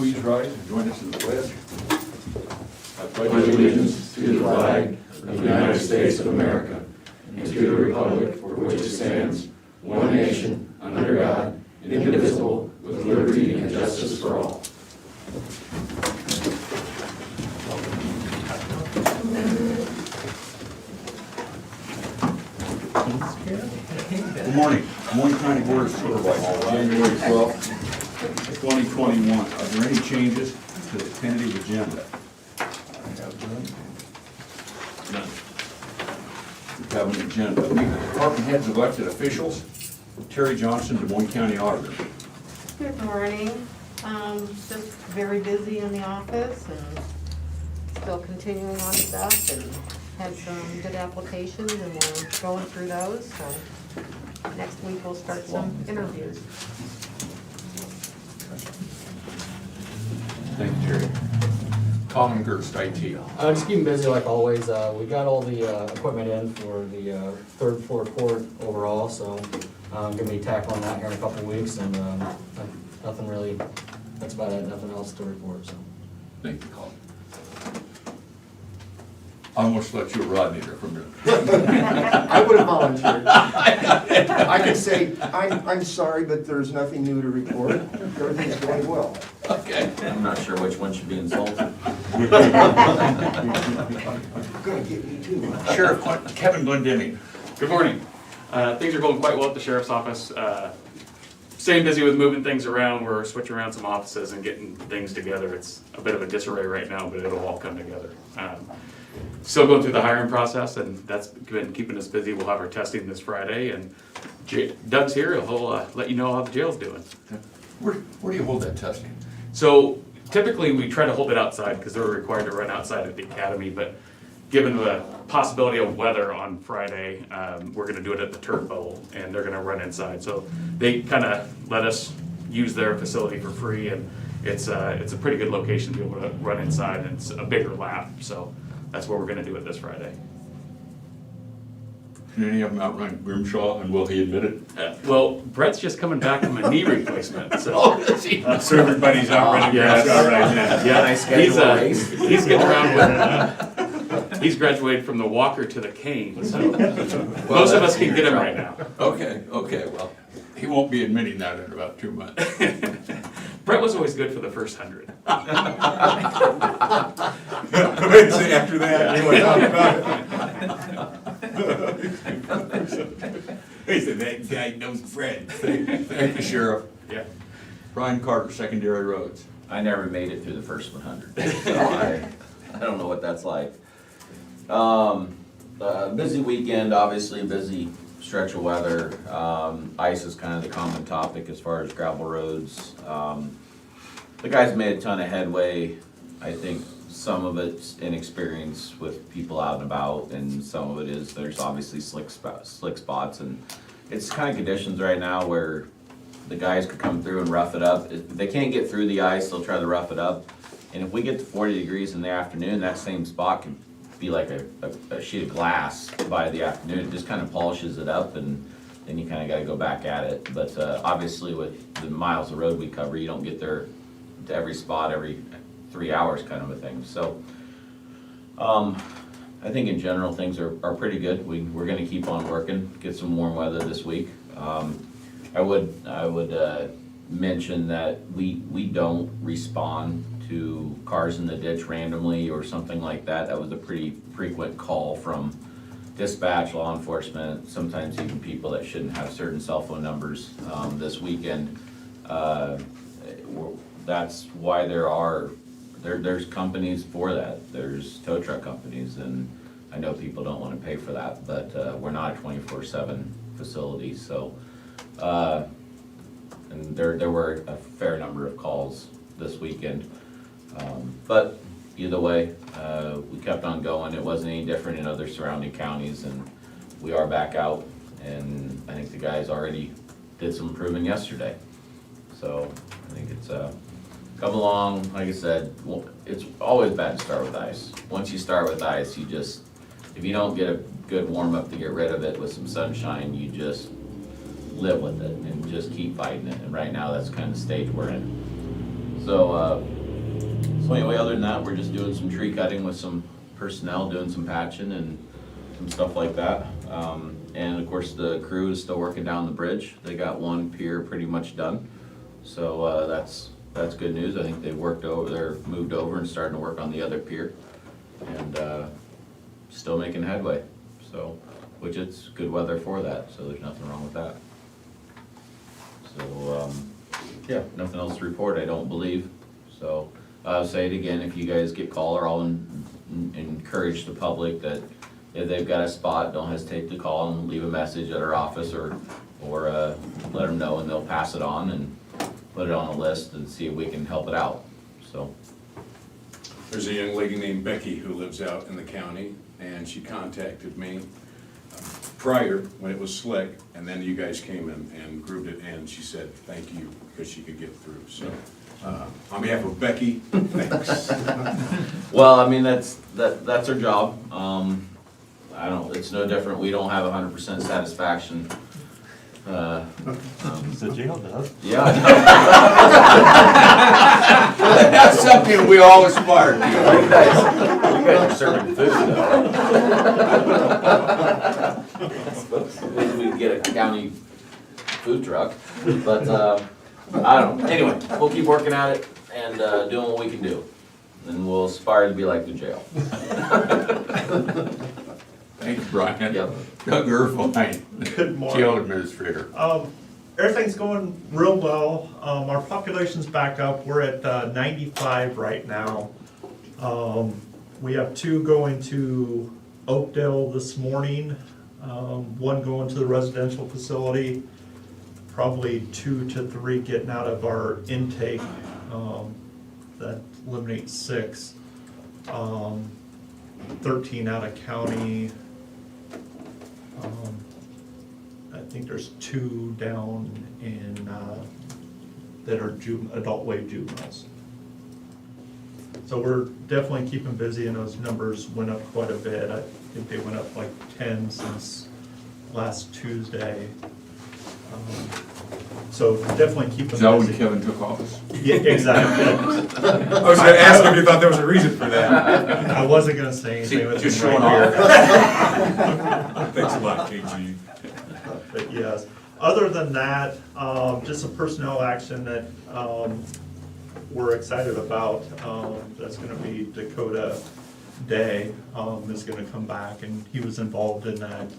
please rise and join us in the pledge. I pledge allegiance to the flag of the United States of America and to the republic for which it stands, one nation, under God, indivisible, with liberty and justice for all. Good morning. Des Moines County Board of Supervisors, January 12th, 2021. Are there any changes to the tentative agenda? None. We have an agenda. Department heads, elected officials. Terry Johnson, Des Moines County Auditor. Good morning. Just very busy in the office and still continuing on stuff, and had some good applications and we're going through those. So next week we'll start some interviews. Thank you, Terry. Colin Gerst, IT. Just keeping busy like always. We got all the equipment in for the third floor court overall, so I'm gonna be tackling that here in a couple of weeks, and nothing really, that's about it, nothing else to report, so. Thank you, Colin. I almost let you Rodney there from there. I would have volunteered. I could say, I'm sorry, but there's nothing new to report. Everything's going well. Okay. I'm not sure which one should be insulted. You're gonna get me too. Sheriff Kevin Glendinning. Good morning. Things are going quite well at the sheriff's office. Staying busy with moving things around. We're switching around some offices and getting things together. It's a bit of a disarray right now, but it'll all come together. Still going through the hiring process, and that's been keeping us busy. We'll have our testing this Friday, and Doug's here. He'll let you know how the jail's doing. Where do you hold that testing? So typically we try to hold it outside because they're required to run outside at the academy, but given the possibility of weather on Friday, we're gonna do it at the Turf Bowl, and they're gonna run inside. So they kind of let us use their facility for free, and it's a pretty good location to be able to run inside, and it's a bigger lap. So that's where we're gonna do it this Friday. Can any of them outrun Grimshaw, and will he admit it? Well, Brett's just coming back from a knee replacement, so. Oh, is he? So everybody's outrunning Yes. Grimshaw right now. Yeah, I schedule a race? he's getting around with, he's graduated from the walker to the cane, so most of us can get him right now. Okay, well, he won't be admitting that in about 2 months. Brett was always good for the first 100. Wait, say after that, you want to talk about it? He said, that guy knows Fred. Thank you, Sheriff. Yeah. Brian Carter, Secondary Roads. I never made it through the first 100, so I don't know what that's like. Busy weekend, obviously busy stretch of weather. Ice is kind of the common topic as far as gravel roads. The guys made a ton of headway. I think some of it's inexperience with people out and about, and some of it is there's obviously slick spots, and it's kind of conditions right now where the guys could come through and rough it up. If they can't get through the ice, they'll try to rough it up. And if we get to 40 degrees in the afternoon, that same spot can be like a sheet of glass by the afternoon. It just kind of polishes it up, and then you kind of got to go back at it. But obviously with the miles of road we cover, you don't get there to every spot every 3 hours kind of a thing. So I think in general things are pretty good. We're going to keep on working, get some warm weather this week. I would mention that we don't respond to cars in the ditch randomly or something like that. That was a pretty frequent call from dispatch, law enforcement, sometimes even people that shouldn't have certain cell phone numbers this weekend. That's why there's companies for that. There's tow truck companies, and I know people don't want to pay for that, but we're not a 24/7 facility, so and there were a fair number of calls this weekend. But either way, we kept on going. It wasn't any different in other surrounding counties, and we are back out, and I think the guys already did some improvement yesterday. So I think it's come along. Like I said, it's always bad to start with ice. Once you start with ice, if you don't get a good warm up to get rid of it with some sunshine, you just live with it and just keep fighting it. And right now, that's kind of the stage we're in. So anyway, other than that, we're just doing some tree cutting with some personnel, doing some patching and some stuff like that. And of course, the crew is still working down the bridge. They got one pier pretty much done. So that's good news. I think they've they're moved over and starting to work on the other pier. And still making headway. So, which it's good weather for that, so there's nothing wrong with that. So, yeah, nothing else to report, I don't believe. So, I'll say it again, if you guys get called, or I'll encourage the public that if they've got a spot, don't hesitate to call and leave a message at our office, or let them know, and they'll pass it on and put it on a list and see if we can help it out, so. There's a young lady named Becky who lives out in the county, and she contacted me prior, when it was slick, and then you guys came in and grouped it, and she said thank you, because she could get through, so. On behalf of Becky, thanks. Well, I mean, that's her job. It's no different, we don't have 100% satisfaction. The jail does. Yeah. That's something we all aspire to. You guys are serving food though. Maybe we can get a county food truck, but, I don't know. Anyway, we'll keep working at it and, doing what we can do. And we'll aspire to be like the jail. Thanks, Brian. Yep. Doug Irvine, Good morning. jail administrator. Everything's going real well. Our population's back up. We're at 95 right now. We have 2 going to Oakdale this morning, 1 going to the residential facility, probably 2 to 3 getting out of our intake. That eliminates 6. 13 out of county. I think there's 2 down in, that are adult wage juveniles. So we're definitely keeping busy, and those numbers went up quite a bit. I think they went up like 10 since last Tuesday. So definitely keeping busy. Is that when Kevin took office? Yeah, exactly. I was gonna ask if you thought there was a reason for that. I wasn't gonna say anything with Just him showing right off. Thanks a lot, KG. But yes, other than that, just some personnel action that we're excited about. That's gonna be Dakota Day is gonna come back, and he was involved in that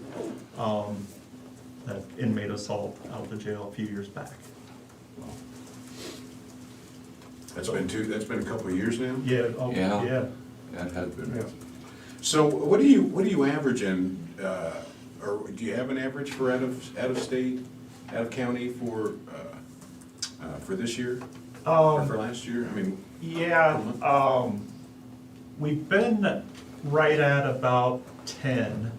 that inmate assault out of the jail a few years back. That's been a couple of years now? Yeah, Yeah. yeah. That has been. So what do you average in, or do you have an average for out of state, out of county for this year? Or for last year? I mean, Yeah, we've been right at about 10.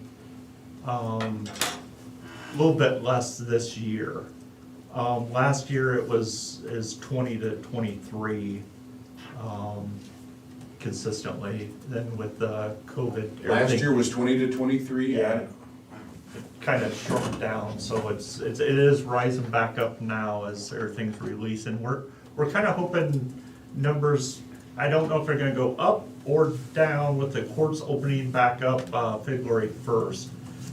A little bit less this year. Last year it is 20 to 23 consistently. Then with the COVID, last everything year was 20 to 23? Yeah. kind of shrunk down. So it is rising back up now as everything's releasing. We're kind of hoping numbers, I don't know if they're gonna go up or down with the courts opening back up February 1st.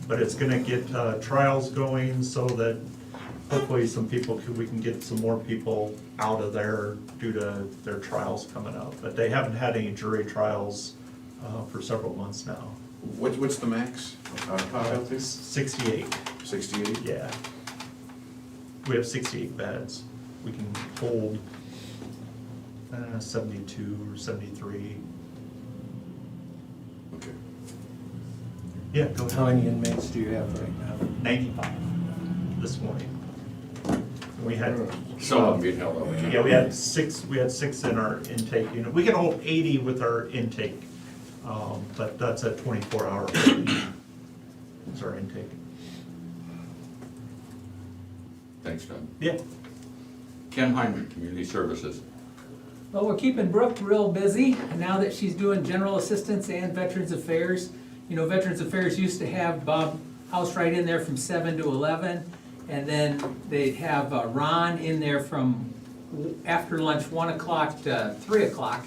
But it's gonna get trials going so that hopefully we can get some more people out of there due to their trials coming up. But they haven't had any jury trials for several months now. What's the max pot out there? 68, 68? yeah. We have 68 beds. We can hold 72 or 73. Okay. Yeah, go How ahead. many inmates do you have right now? 95 this morning. We had, Some of them get held over. yeah, we had six in our intake unit. We can hold 80 with our intake, but that's a 24-hour. It's our intake. Thanks, Doug. Yeah. Ken Hyman, Community Services. Well, we're keeping Brooke real busy now that she's doing general assistance and Veterans Affairs. You know, Veterans Affairs used to have Bob House right in there from 7 to 11, and then they'd have Ron in there from after lunch, 1 o'clock to 3 o'clock.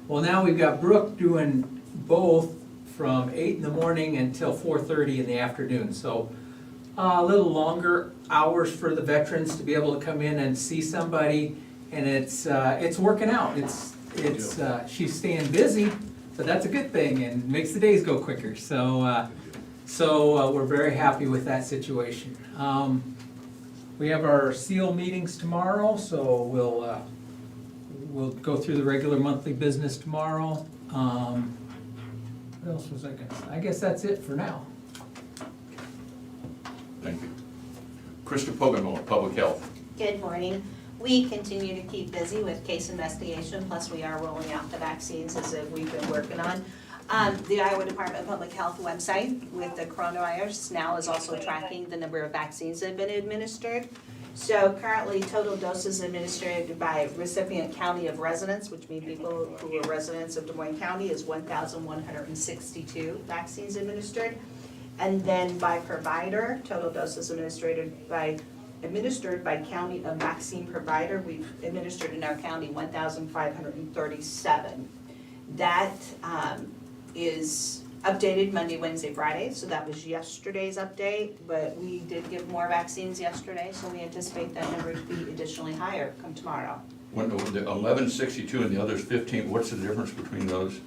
Well, now we've got Brooke doing both from 8 in the morning until 4:30 in the afternoon. So a little longer hours for the veterans to be able to come in and see somebody, and it's working out. She's staying busy, but that's a good thing and makes the days go quicker. So we're very happy with that situation. We have our SEAL meetings tomorrow, so we'll go through the regular monthly business tomorrow. What else was I gonna say? I guess that's it for now. Thank you. Krista Pogano, Public Health. Good morning. We continue to keep busy with case investigation, plus we are rolling out the vaccines as we've been working on. The Iowa Department of Public Health website with the coronavirus now is also tracking the number of vaccines that have been administered. So currently, total doses administered by recipient county of residence, which means people who are residents of Des Moines County, is 1,162 vaccines administered. And then by provider, total doses administered by county of vaccine provider, we've administered in our county 1,537. That is updated Monday, Wednesday, Friday, so that was yesterday's update, but we did give more vaccines yesterday, so we anticipate that number to be additionally higher come tomorrow. When the 1162 and the other's 15, what's the difference between those?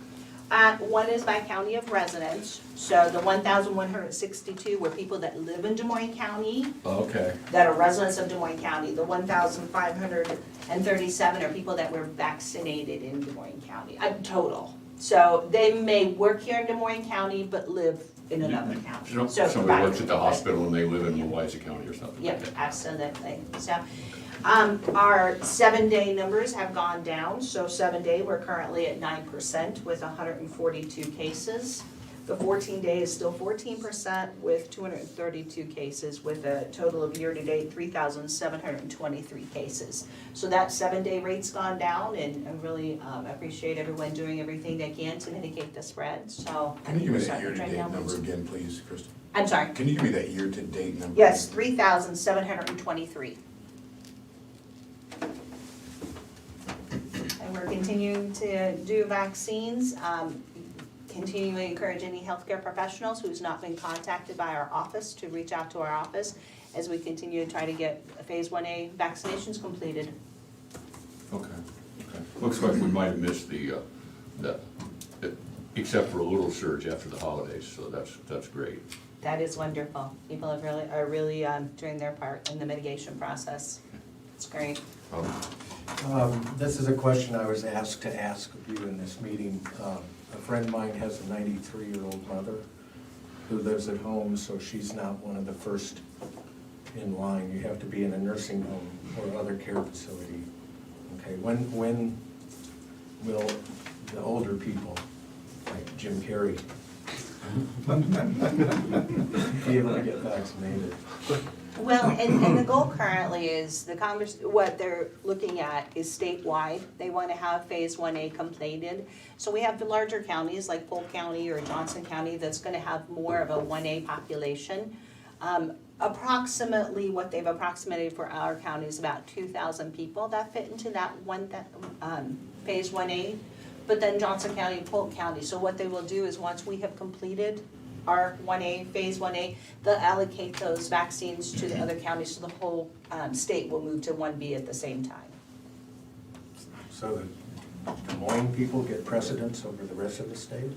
One is by county of residence, so the 1,162 were people that live in Des Moines County, Okay. that are residents of Des Moines County. The 1,537 are people that were vaccinated in Des Moines County, total. So they may work here in Des Moines County, but live in another county. So Somebody works at the hospital and they live in Louisa County or something. Yep, absolutely. So, our 7-day numbers have gone down, so 7-day, we're currently at 9% with 142 cases. The 14-day is still 14% with 232 cases, with a total of year-to-date 3,723 cases. So that 7-day rate's gone down, and I really appreciate everyone doing everything they can to mitigate the spread, so. Can you give me that year-to-date number again, please, Krista? I'm sorry? Can you give me that year-to-date number? Yes, 3,723. And we're continuing to do vaccines, continuing to encourage any healthcare professionals who's not been contacted by our office to reach out to our office as we continue to try to get phase 1A vaccinations completed. Okay. Looks like we might have missed except for a little surge after the holidays, so that's great. That is wonderful. People are really doing their part in the mitigation process. It's great. This is a question I was asked to ask of you in this meeting. A friend of mine has a 93-year-old mother who lives at home, so she's not one of the first in line. You have to be in a nursing home or other care facility. Okay, when will the older people, like Jim Carrey, be able to get vaccinated? Well, and the goal currently is what they're looking at is statewide. They want to have phase 1A completed. So we have the larger counties like Polk County or Johnson County that's going to have more of a 1A population. Approximately what they've approximated for our county is about 2,000 people that fit into that phase 1A. But then Johnson County and Polk County. So what they will do is once we have completed our 1A, phase 1A, they'll allocate those vaccines to the other counties, so the whole state will move to 1B at the same time. So the Des Moines people get precedence over the rest of the state?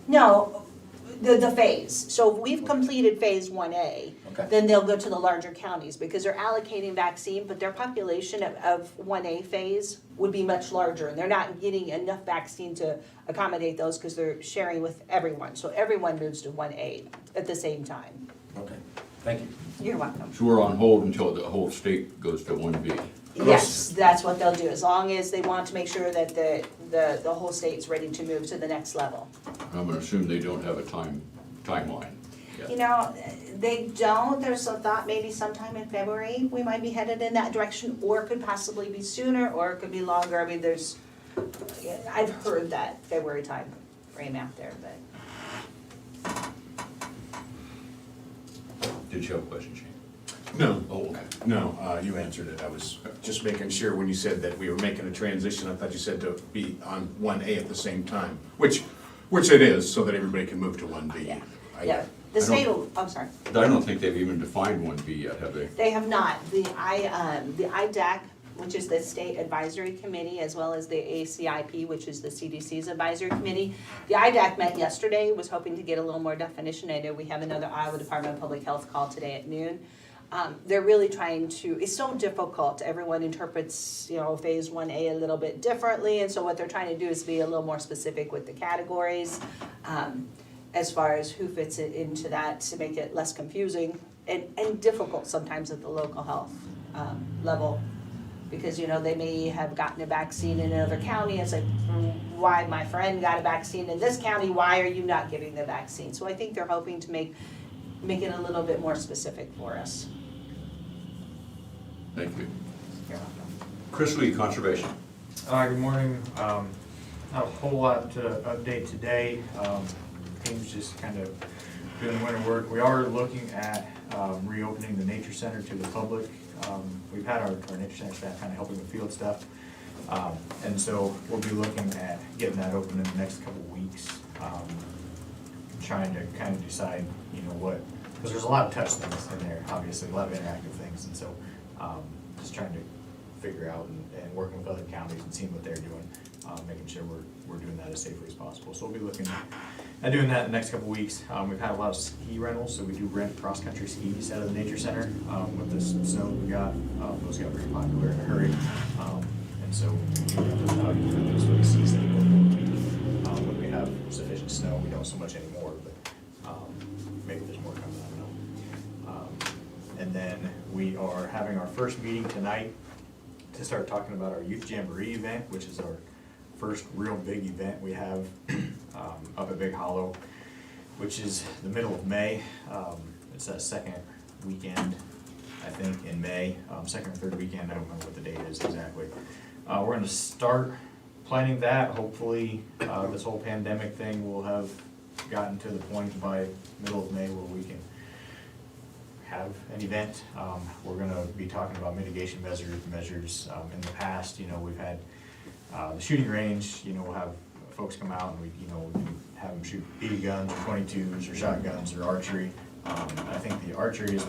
No, the phase. So if we've completed phase 1A, Okay. then they'll go to the larger counties because they're allocating vaccine, but their population of 1A phase would be much larger, and they're not getting enough vaccine to accommodate those because they're sharing with everyone. So everyone moves to 1A at the same time. Okay, thank you. You're welcome. So we're on hold until the whole state goes to 1B. Yes, that's what they'll do, as long as they want to make sure that the whole state's ready to move to the next level. I'm gonna assume they don't have a timeline. You know, they don't, there's a thought maybe sometime in February, we might be headed in that direction, or it could possibly be sooner, or it could be longer. I mean, I've heard that February time frame out there, but. Did you have a question, Shane? No. Oh, okay. No, you answered it. I was just making sure when you said that we were making a transition, I thought you said to be on 1A at the same time, which it is, so that everybody can move to 1B. Yeah. I- Yeah, the state will, I'm sorry. I don't think they've even defined 1B yet, have they? They have not. The IDAC, which is the State Advisory Committee, as well as the ACIP, which is the CDC's Advisory Committee. The IDAC met yesterday, was hoping to get a little more definition. I know we have another Iowa Department of Public Health call today at noon. They're really trying to, it's so difficult. Everyone interprets, phase 1A a little bit differently. And so what they're trying to do is be a little more specific with the categories, as far as who fits it into that, to make it less confusing and difficult sometimes at the local health level. Because, they may have gotten a vaccine in another county. It's like, why my friend got a vaccine in this county, why are you not giving the vaccine? So I think they're hoping to make it a little bit more specific for us. Thank you. You're welcome. Chris Lee, Conservation. Good morning. Not a whole lot to update today. Team's just kind of doing winter work. We are looking at reopening the nature center to the public. We've had our nature center staff kind of helping with field stuff. And so we'll be looking at getting that open in the next couple of weeks. Trying to kind of decide, what, because there's a lot of touch things in there, obviously, a lot of interactive things. And so just trying to figure out and working with other counties and seeing what they're doing, making sure we're doing that as safely as possible. So we'll be looking at doing that in the next couple of weeks. We've had a lot of ski rentals, so we do rent cross-country skis out of the nature center. With the snow we got, those got very popular in a hurry. And so we do rent those out for those for the season. When we have sufficient snow, we don't so much anymore, but maybe there's more coming, I don't know. And then we are having our first meeting tonight to start talking about our Youth Jamboree event, which is our first real big event we have up at Big Hollow, which is the middle of May. It's that second weekend, I think, in May, second or third weekend, I don't remember what the date is exactly. We're gonna start planning that. Hopefully, this whole pandemic thing will have gotten to the point by middle of May where we can have an event. We're gonna be talking about mitigation measures. In the past, we've had the shooting range, we'll have folks come out and we can have them shoot BB guns or 22s or shotguns or archery. I think the archery is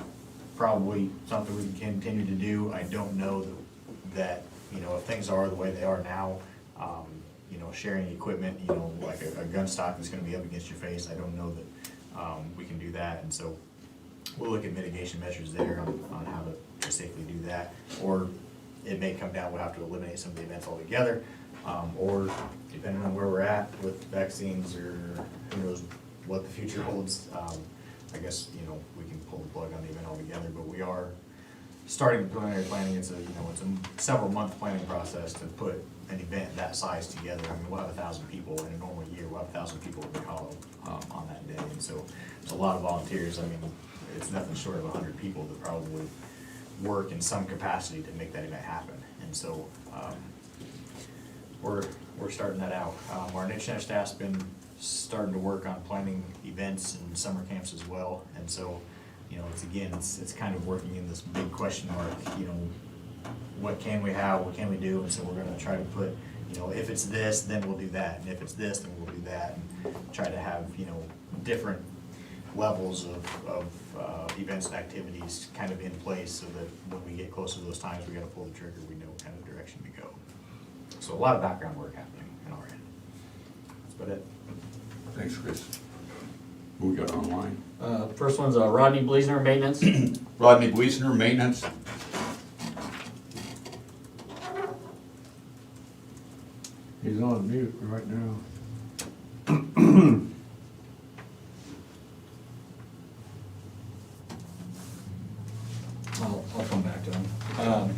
probably something we can continue to do. I don't know that if things are the way they are now, sharing equipment, like a gun stock that's gonna be up against your face, I don't know that we can do that. And so we'll look at mitigation measures there on how to safely do that. Or it may come down, we'll have to eliminate some of the events altogether. Or depending on where we're at with vaccines or who knows what the future holds, I guess, we can pull the plug on the event altogether. But we are starting the preliminary planning. It's a several month planning process to put an event that size together. I mean, we'll have 1,000 people in a normal year. We'll have 1,000 people in Big Hollow on that day. And so there's a lot of volunteers. I mean, it's nothing short of 100 people that probably work in some capacity to make that event happen. And so we're starting that out. Our nature center staff's been starting to work on planning events and summer camps as well. And so, it's kind of working in this big question mark, what can we have, what can we do? And so we're gonna try to put, if it's this, then we'll do that. And if it's this, then we'll do that. And try to have, different levels of events and activities kind of in place so that when we get closer to those times, we gotta pull the trigger, we know what kind of direction to go. So a lot of background work happening in our end. That's about it. Thanks, Chris. Who we got online? First one's Rodney Bleasner, maintenance. Rodney Bleasner, Maintenance. He's on mute right now. I'll come back to him.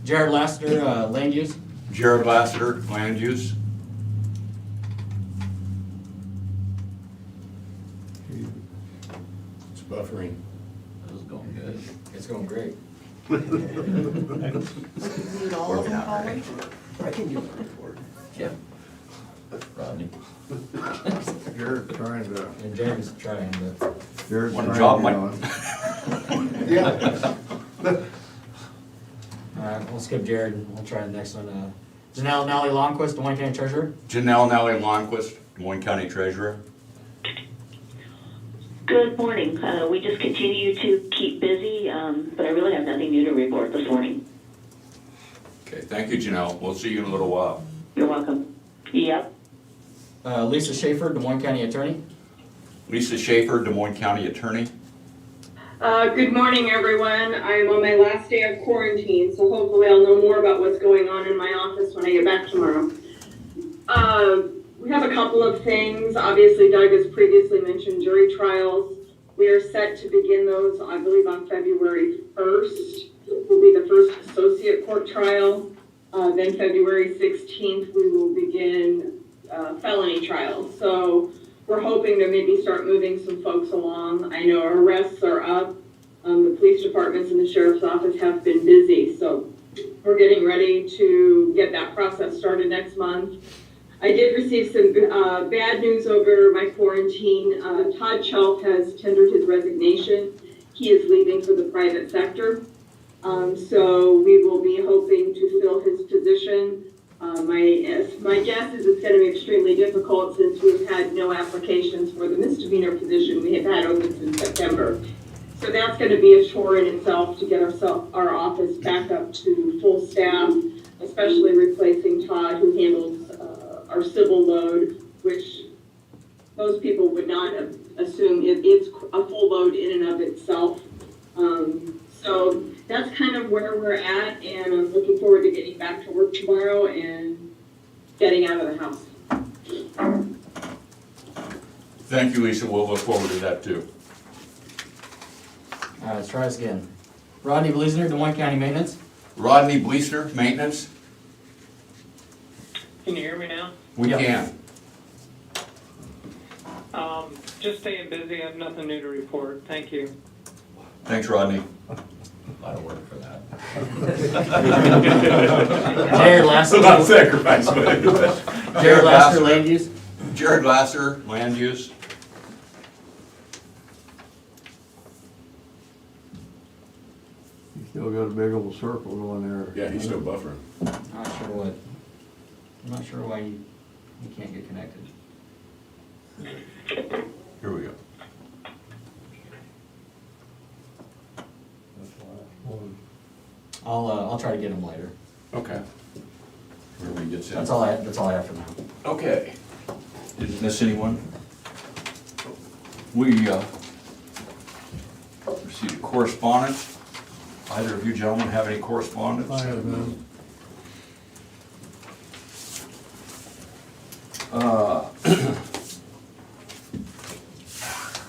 Jared Lassiter, land use. Jared Lassiter, Land Use. It's buffering. This is going good. It's going great. Need all of them, Colin? I can give a report. Yeah. Rodney. Jared's trying to, And Jared's trying to. Jared's Want trying a job, to Mike? get on. Yeah. Alright, we'll skip Jared, we'll try the next one. Janelle Nally Longquist, Des Moines County Treasurer. Janelle Nellie Longquist, Des Moines County Treasurer. Good morning. We just continue to keep busy, but I really have nothing new to report this morning. Okay, thank you, Janelle. We'll see you in a little while. You're welcome. Yep. Lisa Schaefer, Des Moines County Attorney. Lisa Schaefer, Des Moines County Attorney. Good morning, everyone. I'm on my last day of quarantine, so hopefully I'll know more about what's going on in my office when I get back tomorrow. We have a couple of things. Obviously, Doug has previously mentioned jury trials. We are set to begin those, I believe, on February 1st. Will be the first associate court trial. Then February 16th, we will begin felony trials. So we're hoping to maybe start moving some folks along. I know arrests are up. The police departments and the sheriff's office have been busy. So we're getting ready to get that process started next month. I did receive some bad news over my quarantine. Todd Chelf has tendered his resignation. He is leaving for the private sector. So we will be hoping to fill his position. My guess is it's going to be extremely difficult since we've had no applications for the misdemeanor position we have had open since September. So that's going to be a chore in itself to get our office back up to full staff, especially replacing Todd, who handles our civil load, which most people would not assume it's a full load in and of itself. So that's kind of where we're at, and I'm looking forward to getting back to work tomorrow and getting out of the house. Thank you, Lisa. We'll look forward to that too. Alright, let's try this again. Rodney Bleasner, Des Moines County Maintenance. Rodney Bleasner, Maintenance. Can you hear me now? We Yep. can. Just staying busy. I have nothing new to report. Thank you. Thanks, Rodney. A lot of work for that. Jared Lasser. Not sacrifice, but. Jared Lasser, Land Use. Jared Lasser, Land Use. You still got a big old circle going there. Yeah, he's still buffering. I'm not sure why you can't get connected. Here we go. I'll try to get him later. Okay. Everybody gets in. That's all I have for now. Okay. Didn't miss anyone? We received correspondence. Either of you gentlemen have any correspondence? I have none.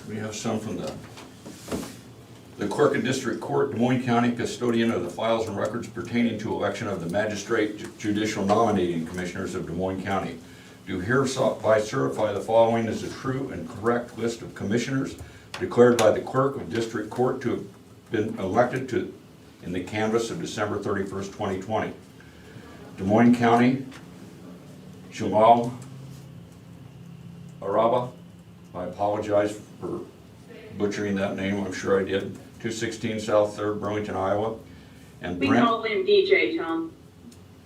We have some from the Clerk of District Court, Des Moines County, custodian of the files and records pertaining to election of the magistrate judicial nominating commissioners of Des Moines County. Do hereby certify the following as a true and correct list of commissioners declared by the Clerk of District Court to have been elected in the canvass of December 31st, 2020. Des Moines County, Jamal Araba, I apologize for butchering that name, I'm sure I did. 216 South 3rd, Burlington, Iowa. And We Brent, call him DJ, Tom.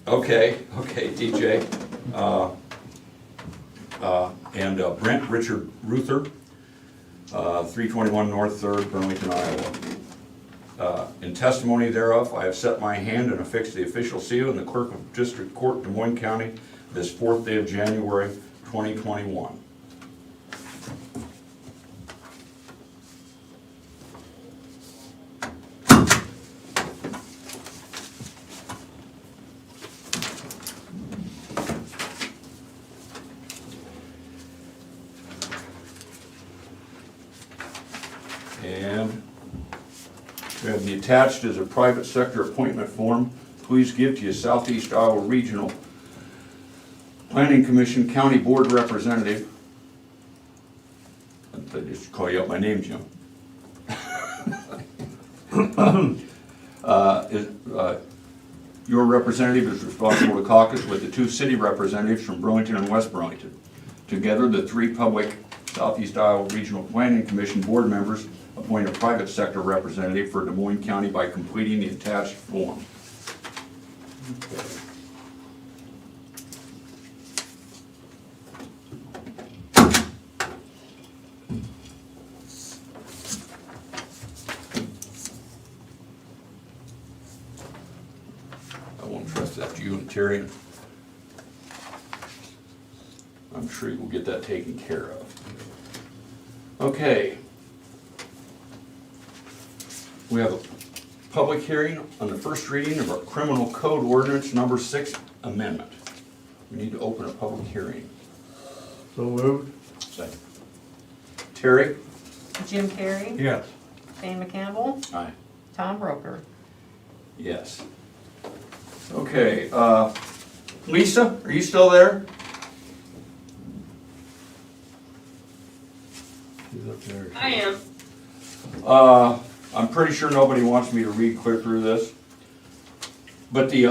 okay, DJ. And Brent Richard Ruther, 321 North 3rd, Burlington, Iowa. In testimony thereof, I have set my hand and affixed the official seal in the Clerk of District Court, Des Moines County, this 4th day of January, 2021. And we have the attached is a private sector appointment form. Please give to your Southeast Iowa Regional Planning Commission County Board Representative. I just call you out my name, Jim. Your representative is responsible to caucus with the 2 city representatives from Burlington and West Burlington. Together, the 3 public Southeast Iowa Regional Planning Commission board members appoint a private sector representative for Des Moines County by completing the attached form. I won't trust that Unitarian. I'm sure we'll get that taken care of. Okay. We have a public hearing on the first reading of our criminal code ordinance number 6 amendment. We need to open a public hearing. So moved? Second. Terry? Jim Carrey. Yes. Shane McCampbell. Aye. Tom Broker. Yes. Okay, Lisa, are you still there? She's up there. I am. I'm pretty sure nobody wants me to read clear through this. But the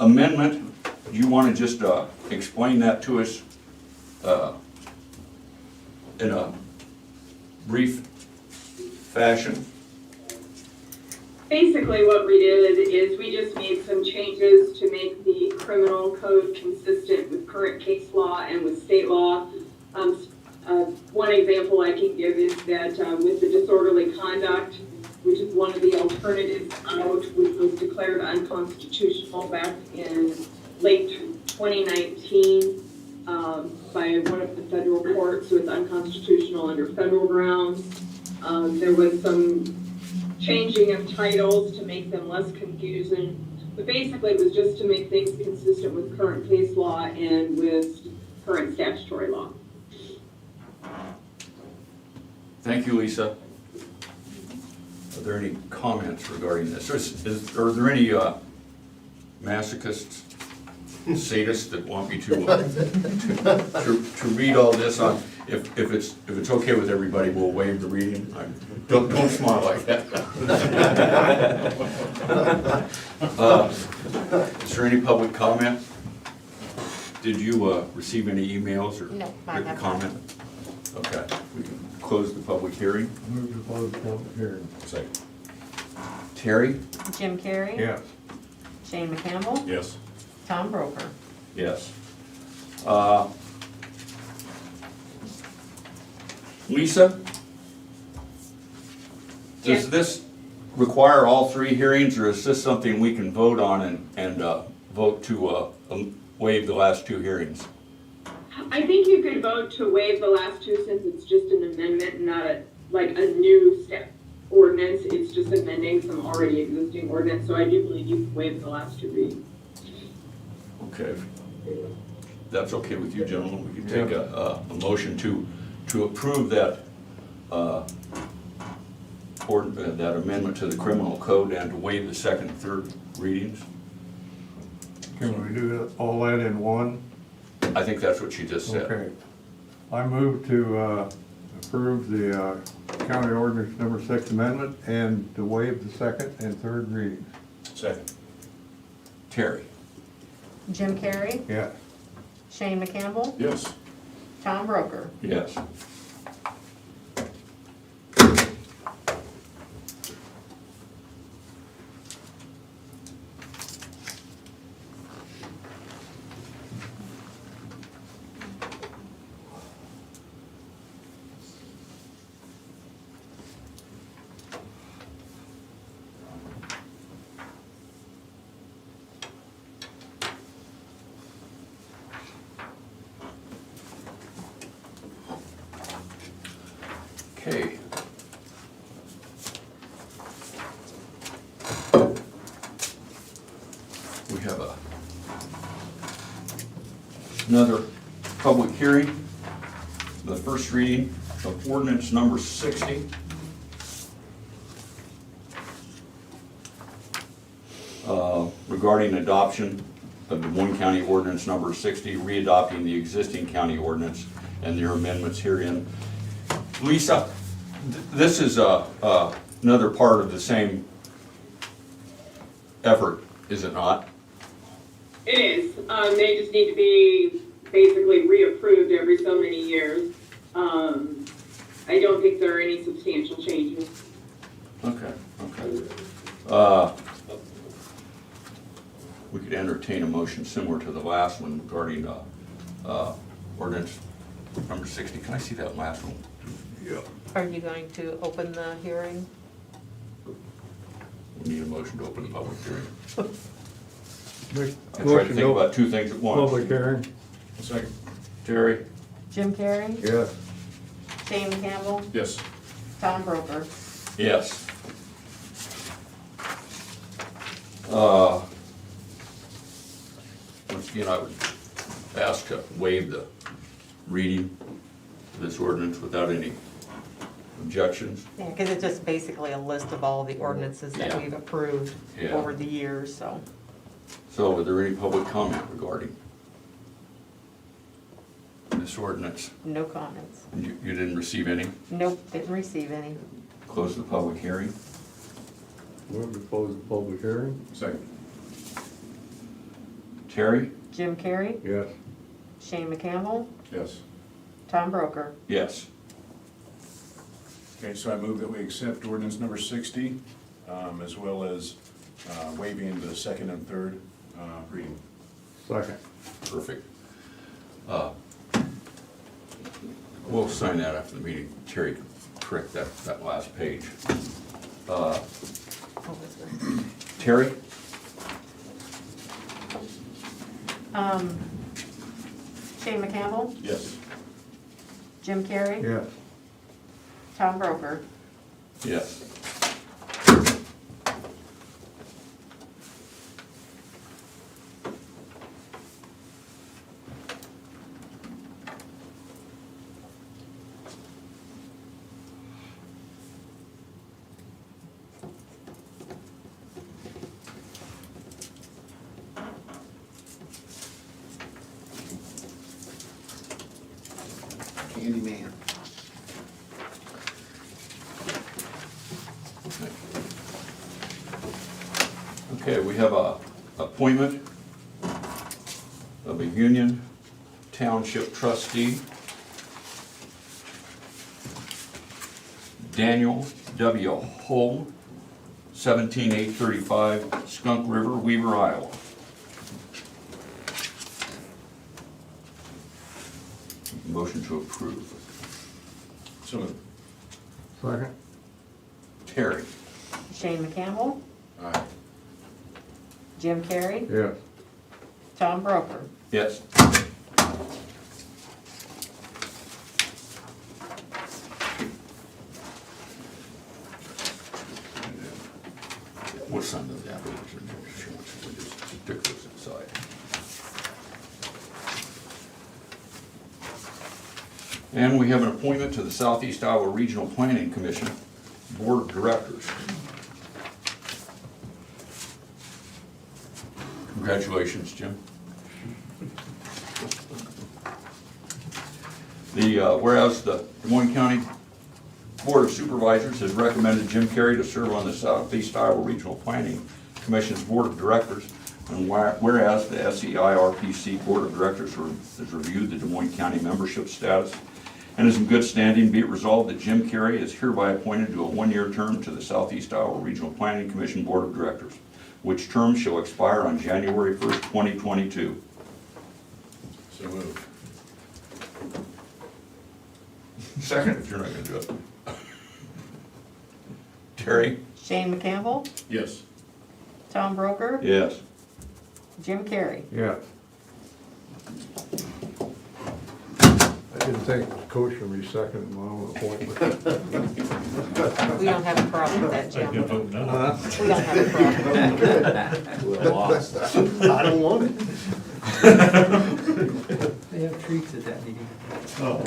amendment, do you want to just explain that to us in a brief fashion? Basically, what we did is we just made some changes to make the criminal code consistent with current case law and with state law. One example I can give is that with the disorderly conduct, which is one of the alternatives out, which was declared unconstitutional back in late 2019 by one of the federal courts, so it's unconstitutional under federal grounds. There was some changing of titles to make them less confusing, but basically it was just to make things consistent with current case law and with current statutory law. Thank you, Lisa. Are there any comments regarding this? Are there any masochists, sadists that want me to read all this on? If it's okay with everybody, we'll waive the reading. Don't smile like that. Is there any public comment? Did you receive any emails or No, I written have not. comment? Okay, we can close the public hearing. Move to close the public hearing. Second. Terry? Jim Carrey. Yes. Shane McCampbell. Yes. Tom Broker. Yes. Lisa? Yes. Does this require all 3 hearings, or is this something we can vote on and vote to waive the last 2 hearings? I think you could vote to waive the last 2 since it's just an amendment and not like a new step ordinance. It's just amending some already existing ordinance, so I do believe you can waive the last 2 readings. Okay. That's okay with you, gentlemen? We can take a motion to approve that that amendment to the criminal code and to waive the 2nd and 3rd readings? Can we do all that in one? I think that's what she just said. Okay. I move to approve the county ordinance number 6 amendment and to waive the 2nd and 3rd readings. Second. Terry? Jim Carrey. Yes. Shane McCampbell. Yes. Tom Broker. Yes. Okay. We have another public hearing, the first reading of ordinance number 60. Regarding adoption of Des Moines County ordinance number 60, readopting the existing county ordinance and their amendments herein. Lisa, this is another part of the same effort, is it not? It is. They just need to be basically reapproved every so many years. I don't think there are any substantial changes. Okay. We could entertain a motion similar to the last one regarding ordinance number 60. Can I see that last one? Yeah. Are you going to open the hearing? We need a motion to open the public hearing. Make I tried to think about two things at once. Public hearing? Second. Terry? Jim Carrey? Yes. Shane Campbell? Yes. Tom Broker? Yes. Once again, I would ask to waive the reading of this ordinance without any objections. Yeah, because it's just basically a list of all the ordinances that Yeah. we've approved Yeah. over the years, so. So, are there any public comment regarding this ordinance? No comments. And you didn't receive any? Nope, didn't receive any. Close the public hearing? Move to close the public hearing? Second. Terry? Jim Carrey? Yes. Shane McCampbell? Yes. Tom Broker? Yes. Okay, so I move that we accept ordinance number 60, as well as waiving the second and third reading. Second. Perfect. We'll sign that after the meeting. Terry can correct that last page. Terry? Shane McCampbell? Yes. Jim Carrey? Yes. Tom Broker? Yes. Candyman. Okay, we have a appointment of a Union Township trustee, Daniel W. Holm, 17835 Skunk River, Weaver, Iowa. Motion to approve. So moved. Second. Terry? Shane McCampbell? Aye. Jim Carrey? Yes. Tom Broker? Yes. We'll sign those afterwards. We'll just stick those inside. And we have an appointment to the Southeast Iowa Regional Planning Commission Board of Directors. Congratulations, Jim. Whereas the Des Moines County Board of Supervisors has recommended Jim Carrey to serve on the Southeast Iowa Regional Planning Commission's Board of Directors, and whereas the SEIRPC Board of Directors has reviewed the Des Moines County membership status and is in good standing, be it resolved that Jim Carrey is hereby appointed to a one-year term to the Southeast Iowa Regional Planning Commission Board of Directors, which term shall expire on January 1st, 2022. So moved. Second, if you're not gonna do it. Terry? Shane McCampbell? Yes. Tom Broker? Yes. Jim Carrey? Yes. I didn't think Coach would be second in my own appointment. We don't have a problem with that, Jim. I vote no. We don't have a problem. I don't want it. They have treats at that meeting. Oh.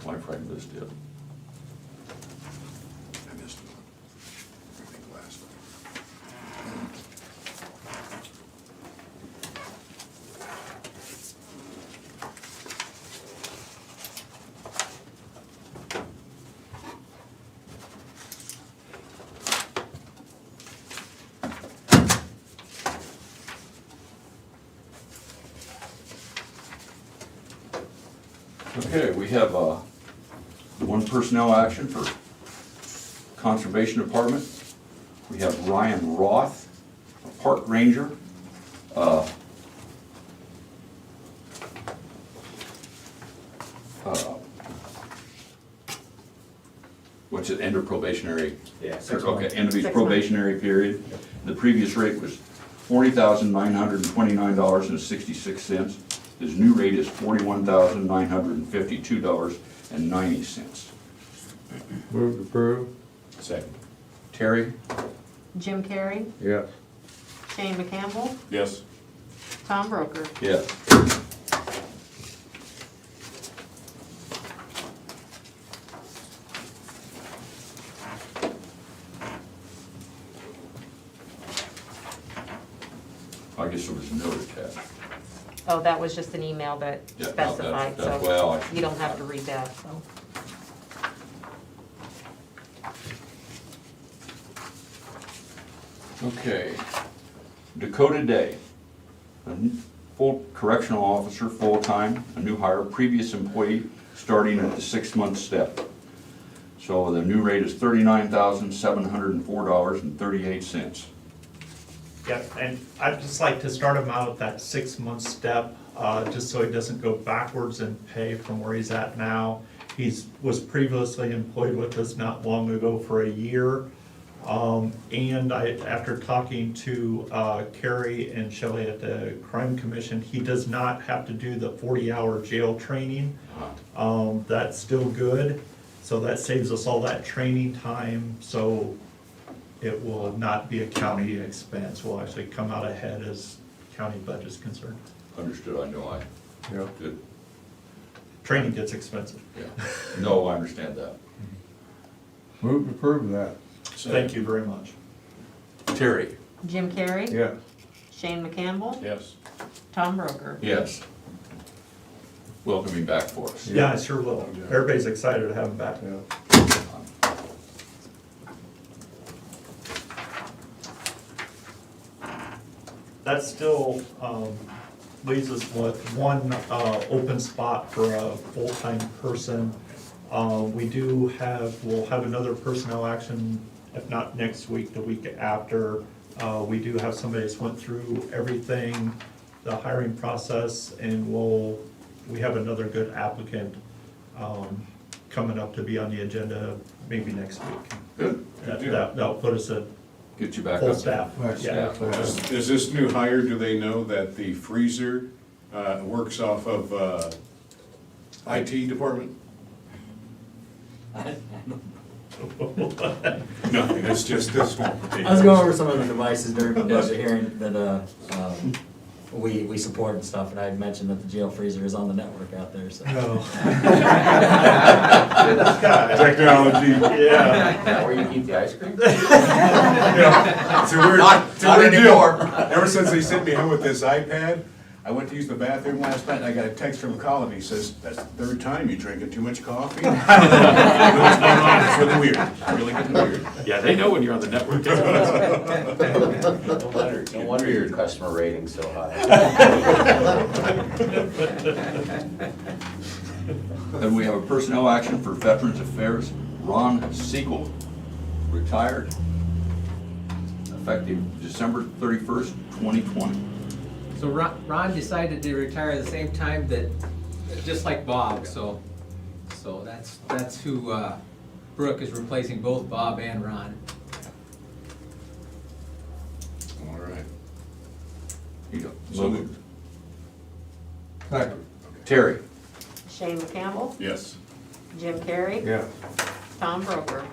My friend missed it. I missed one. I think last one. Okay, we have one personnel action for Conservation Department. We have Ryan Roth, a park ranger. What's it, end of probationary? Yeah. Okay, end of his 6 months. probationary period. The previous rate was $40,929.66. His new rate is $41,952.90. Move to approve. Second. Terry? Jim Carrey, Yes. Shane McCampbell, Yes. Tom Broker. Yes. I guess there was a note attached. Oh, that was just an email that Yeah, no, specified, that's- so well, you don't have to read that, so. Okay. Dakota Day, full correctional officer, full-time, a new hire, previous employee, starting at the 6-month step. So the new rate is $39,704.38. Yep, and I'd just like to start him out at that 6-month step, just so he doesn't go backwards in pay from where he's at now. Was previously employed with us not long ago for a year. And after talking to Carrie and Shelley at the Crime Commission, he does not have to do the 40-hour jail training. That's still good, so that saves us all that training time, so it will not be a county expense. We'll actually come out ahead as county budget's concerned. Understood, I know Yeah. Good, Training gets expensive. yeah. No, I understand that. Move to approve that. Thank you very much. Terry? Jim Carrey, Yes. Shane McCampbell, Yes. Tom Broker. Yes. Welcome him back for us. Yeah, I sure will. Everybody's excited to have him back. Yeah. That still leaves us with one open spot for a full-time person. We'll have another personnel action, if not next week, the week after. We do have somebody that's went through everything, the hiring process, and we have another good applicant coming up to be on the agenda maybe next week. Good. That'll put us at Get you back full up. staff. Right, Yeah. staff. Is this new hire, do they know that the freezer works off of IT department? Nothing, it's just this one. I was going over some of the devices during the budget hearing that we support and stuff, and I had mentioned that the jail freezer is on the network out there, so. Technology. Yeah. Where you keep the ice cream? It's a weird, it's a Not weird deal. anymore. Ever since they sent me home with this iPad, I went to use the bathroom last night and I got a text from Colin. He says, "That's the third time you're drinking too much coffee." I don't know what's going on. It's really weird. It's really getting weird. Yeah, they know when you're on the network. No wonder your customer rating's so high. Then we have a personnel action for Veterans Affairs, Ron Siegel, retired, effective December 31st, 2020. So Ron decided to retire at the same time that, just like Bob, so that's who, Brooke is replacing both Bob and Ron. All right. You go. So moved. Second. Terry? Shane McCampbell, Yes. Jim Carrey, Yes. Tom Broker.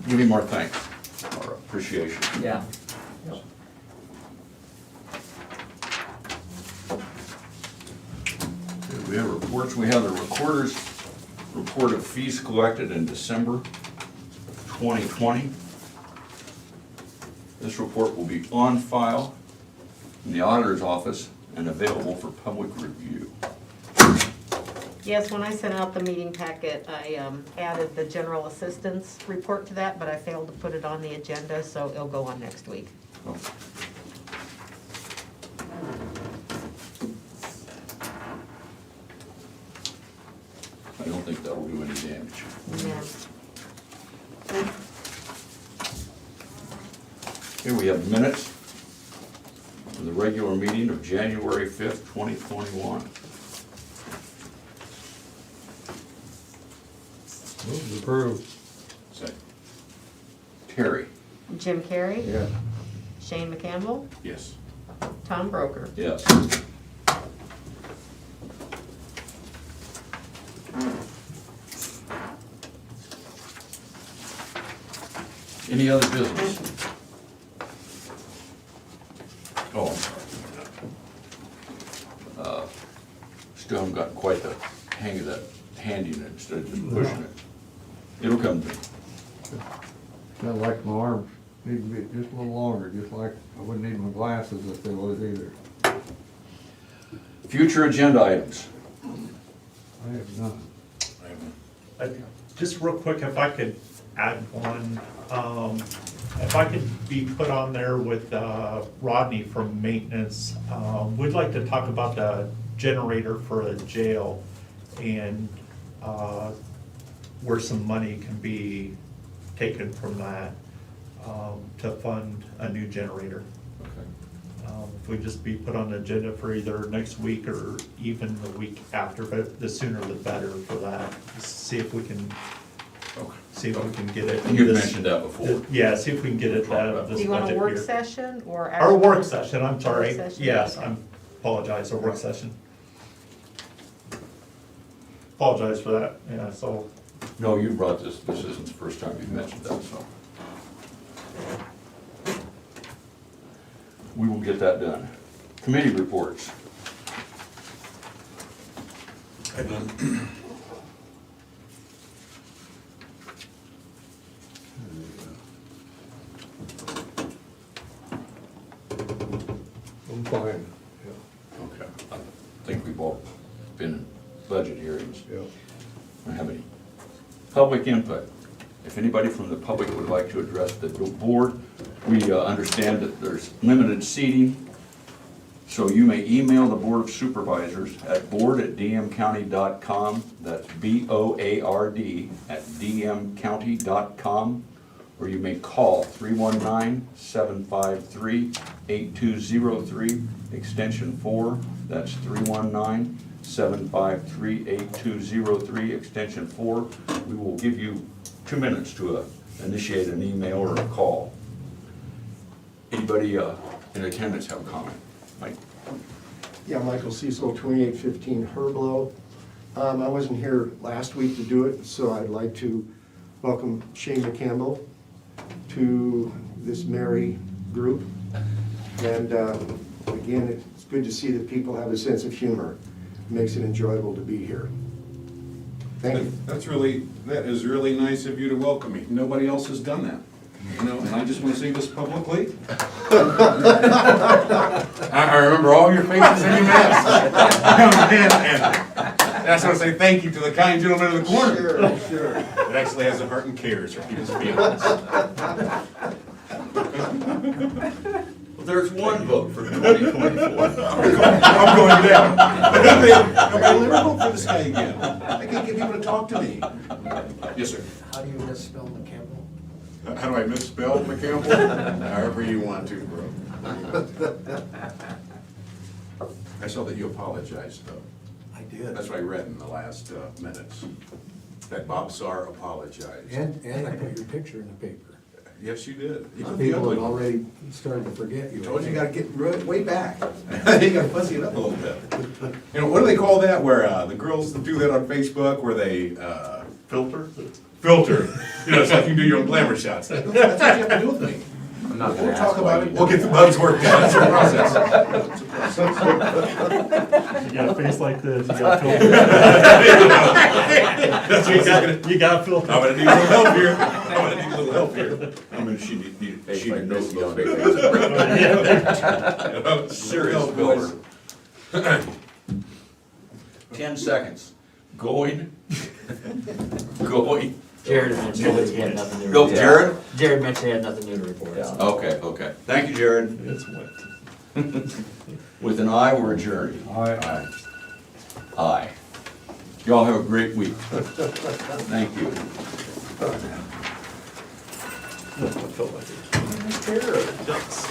Give him our thanks, our appreciation. Yeah. We have reports. We have the recorder's report of fees collected in December of 2020. This report will be on file in the auditor's office and available for public review. Yes, when I sent out the meeting packet, I added the general assistance report to that, but I failed to put it on the agenda, so it'll go on next week. I don't think that'll do any damage. Yeah. Here we have minutes for the regular meeting of January 5th, 2021. Move to approve. Second. Terry? Jim Carrey, Yeah. Shane McCampbell, Yes. Tom Broker. Yes. Any other business? Oh, I'm sorry. Still haven't got quite the hang of that handing it instead of just pushing it. It'll come to me. Sound like my arms need to be just a little longer, just like I wouldn't need my glasses if they was either. Future agenda items. I have none. Just real quick, if I could add one, if I could be put on there with Rodney from maintenance, we'd like to talk about the generator for the jail and where some money can be taken from that to fund a new generator. If we just be put on the agenda for either next week or even the week after, but the sooner the better for that. See if we can get it. You've mentioned that before. Yeah, see if we can get it out of Do this you want a budget work here. session or? Our actual- work session, I'm sorry. Work session? Yes, Okay. I apologize, our work session. Apologize for that, yeah, so. No, you brought this isn't the first time you've mentioned that, so. We will get that done. Committee reports. I'm fine. Okay. I think we've all been in budget hearings. Yeah. Don't have any public input. If anybody from the public would like to address the board, we understand that there's limited seating, so you may email the Board of Supervisors at board@dmcounty.com. That's BOARD@dmcounty.com, or you may call 319-753-8203, extension 4. That's 319-753-8203, extension 4. We will give you 2 minutes to initiate an email or a call. Anybody in attendance have a comment? Mike? Yeah, Michael Cecil, 2815 Herblow. I wasn't here last week to do it, so I'd like to welcome Shane McCampbell to this merry group. And again, it's good to see that people have a sense of humor. It makes it enjoyable to be here. Thank you. That is really nice of you to welcome me. Nobody else has done that. You know, and I just want to say this publicly. I remember all your faces and your masks. And I just want to say thank you to the kind gentleman in the corner. Sure. That actually has a heart and cares for people's feelings. Well, there's one vote for 2024. I'm going down. I'll never vote for this guy again. I can't get people to talk to me. Yes, sir. How do you misspell McCampbell? How do I misspell McCampbell? However you want to, bro. I saw that you apologized, though. I did. That's what I read in the last minutes. That Bob Sarr apologized. And I put your picture in the paper. Yes, you did. You Some put the people ugly have one. already started to forget you. I told you, you gotta get way back. You gotta fuzzy it up a little bit. You know, what do they call that, where the girls do that on Facebook, where they, Filter? filter? You know, it's like you do your own glamour shots. That's what you have to do with me. I'm not gonna We'll ask talk why about you it, we'll get the bugs worked out, it's a process. You got a face like this, you got filter. That's what he's gonna, You got filter. I'm gonna need a little help here. I'm gonna need a little help here. She need Face she like need this, no you don't vote. make Serious builder. 10 seconds. Going. Going. Jared mentioned he had nothing to Go, report. Jared? Jared mentioned he had nothing new to report. so. Okay. Thank you, Jared. It's wet. With an aye, we're adjourned. Aye. Aye. Y'all have a great week. Thank you. I feel like it. Ducks.